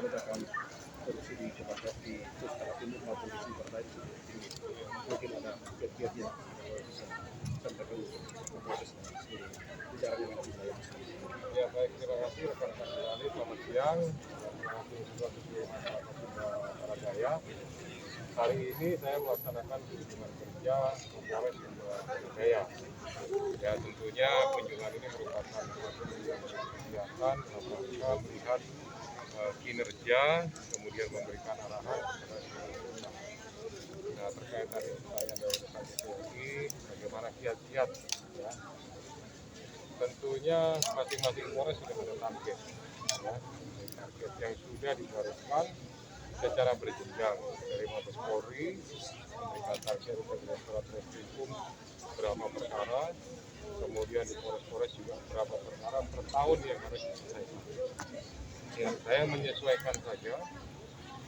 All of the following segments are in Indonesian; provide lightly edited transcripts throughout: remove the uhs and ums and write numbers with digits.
ledakan korupsi di Jakarta di Nusa Timur maupun di Sumber lain cukup tinggi. Mungkin ada kiat-kiatnya bisa sampaikan untuk proses seluruh jajaran yang ada di wilayah tersebut. Ya baik, terima kasih rekan-rekan jurnalis, selamat siang. Terima kasih juga seluruh masyarakat Sumba Barajaya. Hari ini saya melaksanakan kunjungan kerja Polres Sumba Barajaya. Ya tentunya kunjungan ini merupakan suatu kegiatan dalam rangka melihat kinerja, kemudian memberikan arahan kepada seluruh usaha. Nah terkait tadi pertanyaan dari rekan DPRI, bagaimana kiat-kiat ya. Tentunya masing-masing Polres sudah ada target, ya, target yang sudah digariskan secara berjenjang dari Mabes Polri memberikan target untuk Direktorat Reskrim berapa perkara, kemudian di Polres juga berapa perkara per tahun yang harus diselesaikan. Ya, saya menyesuaikan saja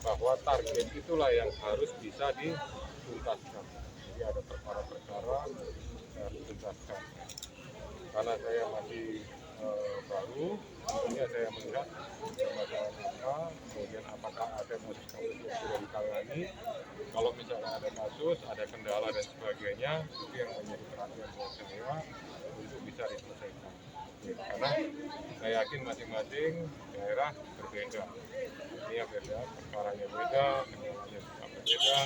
bahwa target itulah yang harus bisa dituntaskan. Jadi ada perkara-perkara yang dituntaskan. Karena saya masih baru, tentunya saya melihat permasalahan apa, kemudian apakah ada kasus-kasus yang sudah ditangani. Kalau misalnya ada kasus, ada kendala dan sebagainya, itu yang menjadi perhatian buat saya untuk bisa diselesaikan. Ya, karena saya yakin masing-masing daerah berbeda, artinya beda, perkaranya beda, kendalanya juga berbeda.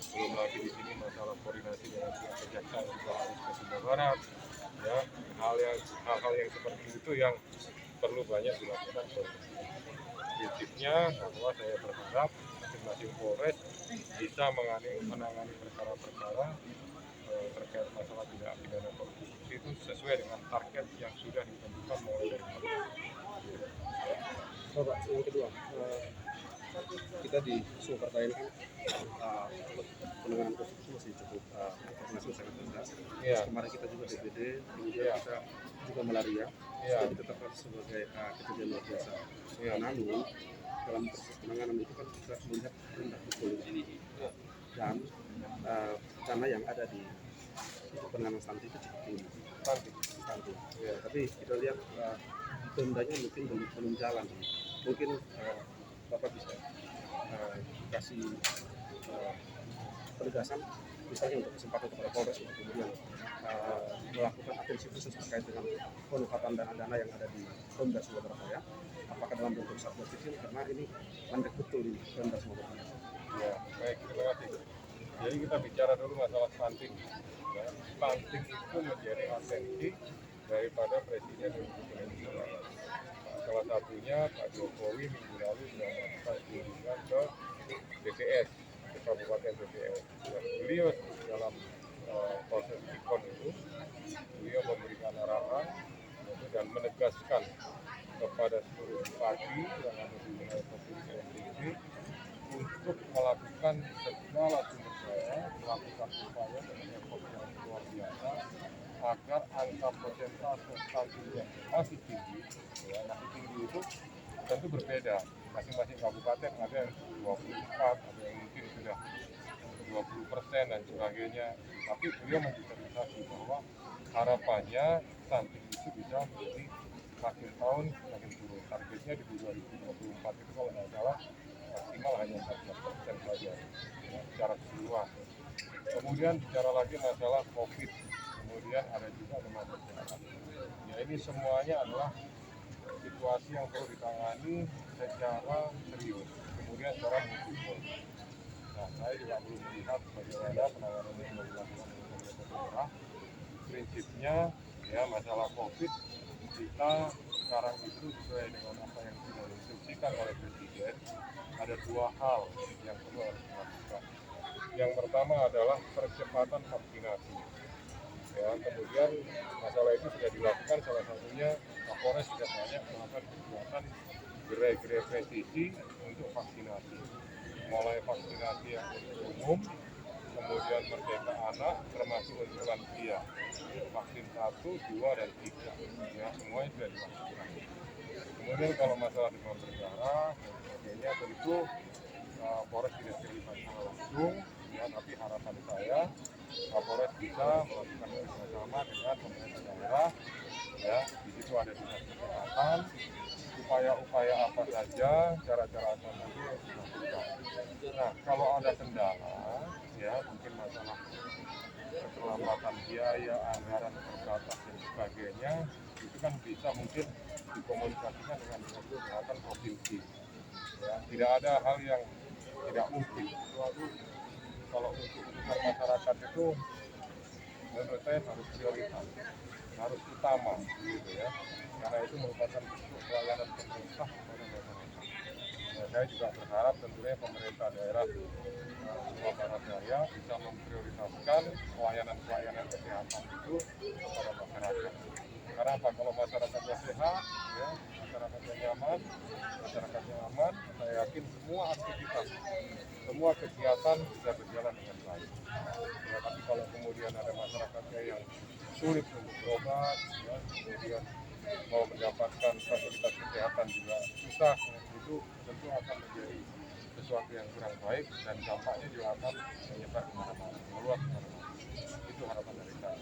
Belum lagi di sini masalah koordinasi dengan pihak kejaksaan juga harus ke Sumba Barat. Ya, hal-hal yang seperti itu yang perlu banyak dilakukan koordinasi. Prinsipnya bahwa saya berharap masing-masing Polres bisa menangani perkara-perkara terkait masalah tindak pidana korupsi itu sesuai dengan target yang sudah ditentukan mulai dari awal. Pak, yang kedua, kita di Sumber lain kan penanganan korupsi masih cukup masih sangat rendah. Ya. Kemarin kita juga DBD, kemudian kita juga malaria, sudah ditetapkan sebagai kejadian luar biasa. Namun dalam proses penanganan itu kan kita melihat rendah betul ini, dan dana yang ada di penanganan stunting itu cukup tinggi. Stunting. Ya, tapi kita lihat dendanya mungkin belum jalan. Mungkin Bapak bisa kasih penegasan misalnya untuk kesempatan kepada Polres untuk kemudian melakukan atensi khusus terkait dengan penempatan dana-dana yang ada di Pemda Sumba Barajaya, apakah dalam bentuk satgas kecil, karena ini mandek betul di Pemda Sumba Barajaya. Ya, baik, terima kasih. Jadi kita bicara dulu masalah stunting. Ya, stunting itu menjadi atensi daripada Presiden Republik Indonesia. Salah satunya Pak Jokowi minggu lalu sudah melakukan kunjungan ke BPS, ke Kabupaten BPS. Dan beliau dalam proses sikon itu, beliau memberikan arahan dan menegaskan kepada seluruh bupati yang ada di wilayah Provinsi NTB untuk melakukan segala sumber daya, melakukan upaya dengan effort yang luar biasa agar angka persentase stunting yang masih tinggi, ya, masih tinggi itu tentu berbeda. Masing-masing kabupaten ada yang 24, ada yang mungkin sudah 20% dan sebagainya. Tapi beliau mendeterminasi bahwa harapannya stunting itu bisa menjadi makin tahun makin turun. Targetnya di 2024 itu kalau nggak salah maksimal hanya 14% saja, ya, secara keseluruhan. Kemudian bicara lagi masalah COVID, kemudian ada juga demam berdarah. Ya ini semuanya adalah situasi yang perlu ditangani secara serius, kemudian secara multipol. Nah, saya juga belum melihat bagaimana penanganan yang dilakukan oleh pemerintah. Prinsipnya, ya masalah COVID kita sekarang itu sesuai dengan apa yang sudah diinstruksikan oleh Presiden, ada dua hal yang perlu harus dilakukan. Yang pertama adalah percepatan vaksinasi. Ya, kemudian masalah itu sudah dilakukan, salah satunya Kapolres sudah banyak melakukan kegiatan gerai-gerai presisi untuk vaksinasi. Mulai vaksinasi yang untuk umum, kemudian Merdeka Anak, termasuk untuk lansia. Vaksin 1, 2, dan 3. Ya, semuanya sudah dilakukan. Kemudian kalau masalah demam berdarah dan sebagainya, tentu Polres tidak terlibat langsung, ya, tapi harapan saya Kapolres bisa melakukan kerjasama dengan pemerintah daerah, ya, di situ ada dinas kesehatan, itu upaya-upaya apa saja, cara-cara apa saja yang dilakukan. Nah, kalau ada kendala, ya mungkin masalah keterlambatan biaya, anggaran terbatas dan sebagainya, itu kan bisa mungkin dikomunikasikan dengan dinas kesehatan provinsi. Ya, tidak ada hal yang tidak mungkin. Lalu kalau untuk urusan masyarakat itu menurut saya harus prioritas, harus utama, gitu ya. Karena itu merupakan bentuk pelayanan pemerintah kepada masyarakat. Nah, saya juga berharap tentunya pemerintah daerah Sumatera Barat Daya bisa memprioritaskan pelayanan-pelayanan kesehatan itu kepada masyarakat. Karena apa? Kalau masyarakatnya sehat, ya, masyarakatnya nyaman, masyarakatnya aman, saya yakin semua aktivitas, semua kegiatan bisa berjalan dengan baik. Ya, tapi kalau kemudian ada masyarakatnya yang sulit untuk berobat, ya, kemudian mau mendapatkan fasilitas kesehatan juga susah, ya, itu tentu akan menjadi sesuatu yang kurang baik dan dampaknya juga akan menyebar kemana-mana, meluas kemana-mana. Itu harapan dari saya.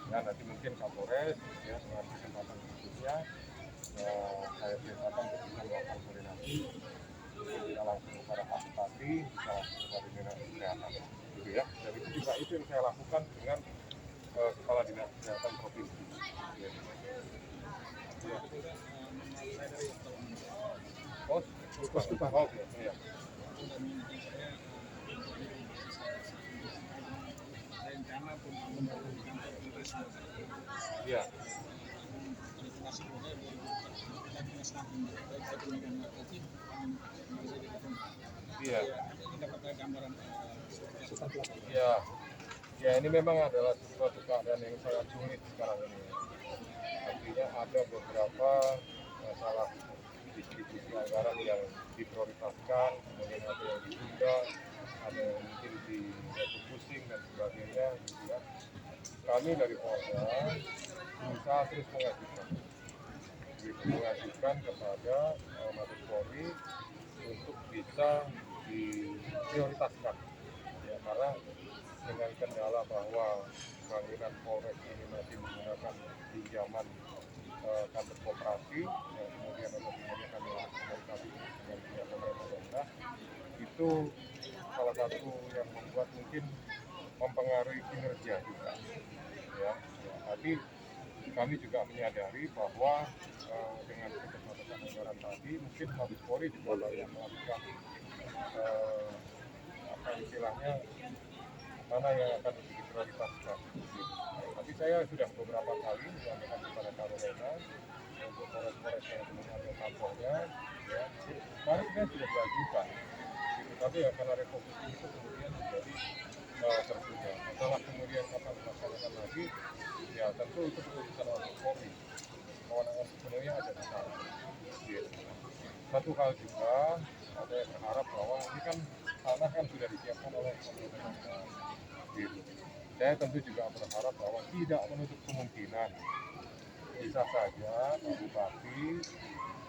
Ya, nanti mungkin Kapolres, ya, dengan kesempatan berikutnya, saya perintahkan untuk bisa melakukan koordinasi, mungkin tidak langsung kepada Pak Bupati, bisa langsung kepada Dinas Kesehatan, gitu ya. Dan itu juga itu yang saya lakukan dengan Kepala Dinas Kesehatan Provinsi. Ya. Ya. Oh, oke, ya. Iya. Iya. Iya. Ya, ini memang adalah sesuatu keadaan yang sangat sulit sekarang ini. Artinya ada beberapa masalah distribusi anggaran yang diprioritaskan, kemudian ada yang ditunda, ada yang mungkin pusing dan sebagainya, gitu ya. Kami dari Polda berusaha terus mengajukan kepada Mabes Polri untuk bisa diprioritaskan, ya, karena dengan kendala bahwa bangunan Polres ini masih menggunakan pinjaman kantor koperasi, ya, kemudian kemudian kami komunikasi dengan pihak pemerintah daerah, itu salah satu yang membuat mungkin mempengaruhi kinerja juga, ya. Tapi kami juga menyadari bahwa dengan keterbatasan anggaran tadi mungkin Mabes Polri juga banyak melakukan apa istilahnya, mana yang akan diprioritaskan. Tapi saya sudah beberapa kali menyampaikan kepada Kapolres untuk Polres-Polres yang belum ada kantornya, ya, kemarin saya sudah diajukan, gitu. Tapi ya karena refocusing itu kemudian menjadi tertunda. Masalah kemudian kapan dilaksanakan lagi, ya tentu itu keputusan Mabes Polri. Kewenangan sepenuhnya ada di sana. Gitu. Satu hal juga, saya berharap bahwa ini kan tanah kan sudah disiapkan oleh pemerintah daerah. Gitu. Saya tentu juga berharap bahwa tidak menutup kemungkinan bisa saja Pak Bupati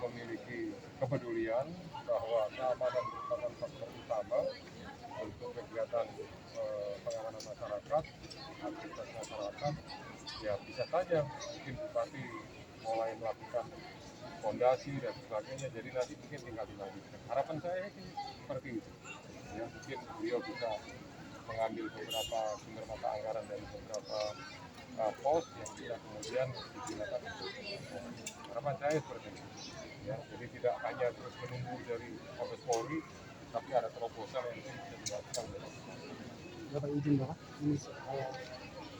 memiliki kepedulian bahwa keamanan merupakan faktor utama untuk kegiatan pengamanan masyarakat, aktivitas masyarakat. Ya bisa saja mungkin Bupati mulai melakukan fondasi dan sebagainya, jadi nanti mungkin tinggal dilanjutkan. Harapan saya sih seperti itu. Ya, mungkin beliau bisa mengambil beberapa sumber mata anggaran dari beberapa pos yang bisa kemudian digunakan untuk harapan saya seperti itu. Ya, jadi tidak hanya terus menunggu dari Mabes Polri, tapi ada terobosan yang mungkin bisa dilakukan oleh Mabes Polri. Bapak izin Bapak, ini soal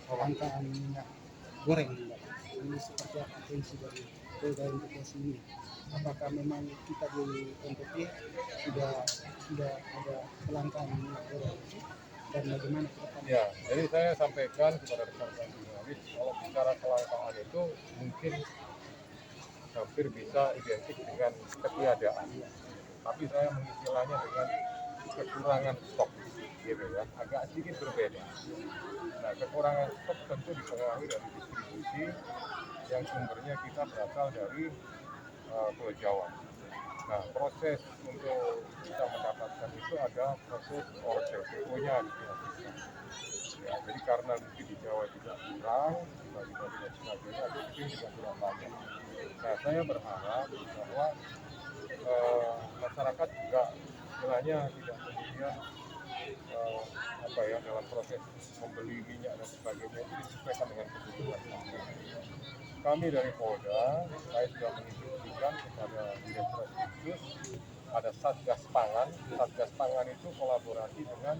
kelangkaan minyak goreng Bapak. Ini seperti apa atensi dari Polda Investigasi ini? Apakah memang kita di NTT sudah ada kelangkaan minyak goreng dan bagaimana ke depan? Ya, jadi saya sampaikan kepada rekan-rekan jurnalis kalau bicara kelangkaan itu mungkin hampir bisa identik dengan ketiadaan. Tapi saya mengistilahnya dengan kekurangan stok, gitu ya, agak sedikit berbeda. Nah, kekurangan stok tentu dipengaruhi dari distribusi yang sumbernya kita berasal dari Pulau Jawa. Nah, proses untuk kita mendapatkan itu ada proses order, PO-nya harus dihasilkan. Ya, jadi karena mungkin di Jawa juga kurang, di Bali dan sebagainya, itu mungkin juga kurang banyak. Nah, saya berharap bahwa masyarakat juga istilahnya tidak kemudian dalam proses membeli minyak dan sebagainya itu disesuaikan dengan kebutuhan. Kami dari Polda, saya sudah menginstruksikan kepada Direktorat Khusus ada Satgas Pangan. Satgas Pangan itu kolaborasi dengan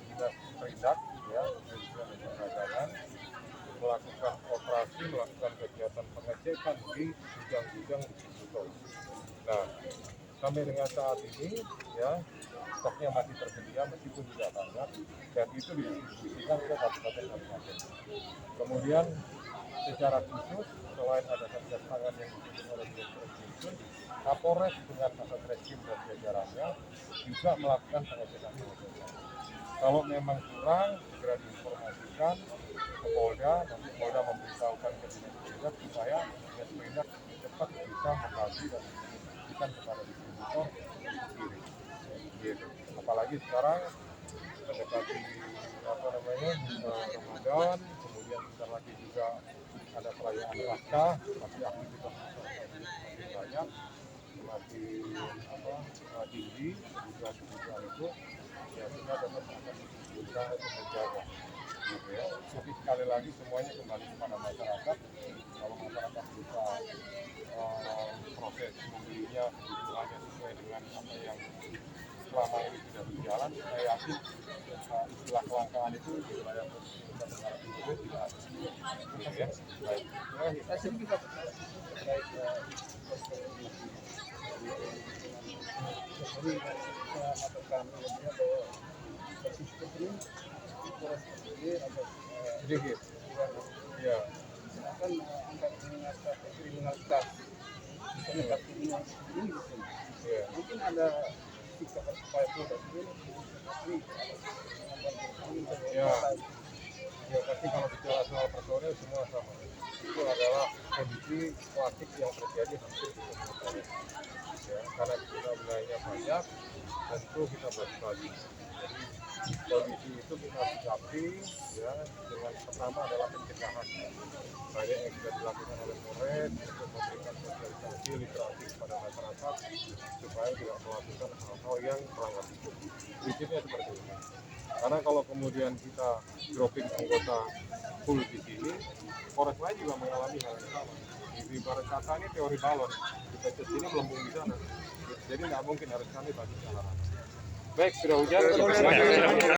Dinas Perindak, ya, Kementerian Perdagangan, melakukan operasi, melakukan kegiatan pengecekan di gudang-gudang distributor. Nah, sampai dengan saat ini, ya, stoknya masih tersedia meskipun tidak banyak, dan itu didistribusikan ke kabupaten-kabupaten. Kemudian secara khusus, selain ada Satgas Pangan yang dipimpin oleh Direktur Khusus, Kapolres dengan Kasat Reskrim dan jajarannya juga melakukan pengecekan. Kalau memang kurang, segera diinformasikan ke Polda, nanti Polda memberitahukan ke Dinas Perindak supaya Dinas Perindak cepat bisa membagi dan distribusikan kepada distributor sendiri. Gitu. Apalagi sekarang mendekati Ramadan, kemudian sebentar lagi juga ada perayaan Paskah, tapi aktivitas masyarakat makin banyak, makin tinggi, kebutuhan itu, ya kita tetap akan berusaha untuk menjaga, gitu ya. Tapi sekali lagi semuanya kembali kepada masyarakat. Kalau masyarakat bisa proses membelinya kebutuhannya sesuai dengan apa yang selama ini sudah berjalan, saya yakin istilah kelangkaan itu di wilayah Provinsi Nusa Tenggara Timur tidak ada. Gitu ya. Baik. Saya sendiri juga terkait jadi atau kami melihat bahwa sistem ini kurang sedikit atau Sedikit. Ya. akan angka kriminalitas ini Ya. mungkin ada sikap supaya tidak Ya. Ya, pasti kalau bicara soal personil semua sama. Itu adalah kondisi klasik yang terjadi hampir di semua kali. Ya, karena kita wilayahnya banyak, tentu kita bagi-bagi. Jadi kondisi itu kita sikapi, ya, dengan pertama adalah pencegahan. Banyak yang sudah dilakukan oleh Polres untuk memberikan sosialisasi literasi kepada masyarakat supaya tidak melakukan hal-hal yang melanggar hukum. Prinsipnya seperti itu. Karena kalau kemudian kita dropping anggota full di sini, Polres lain juga mengalami hal yang sama. Di ibarat kata ini teori balon, kita ke sini melembung di sana. Jadi nggak mungkin harus kami bagi cara. Baik, sudah hujan.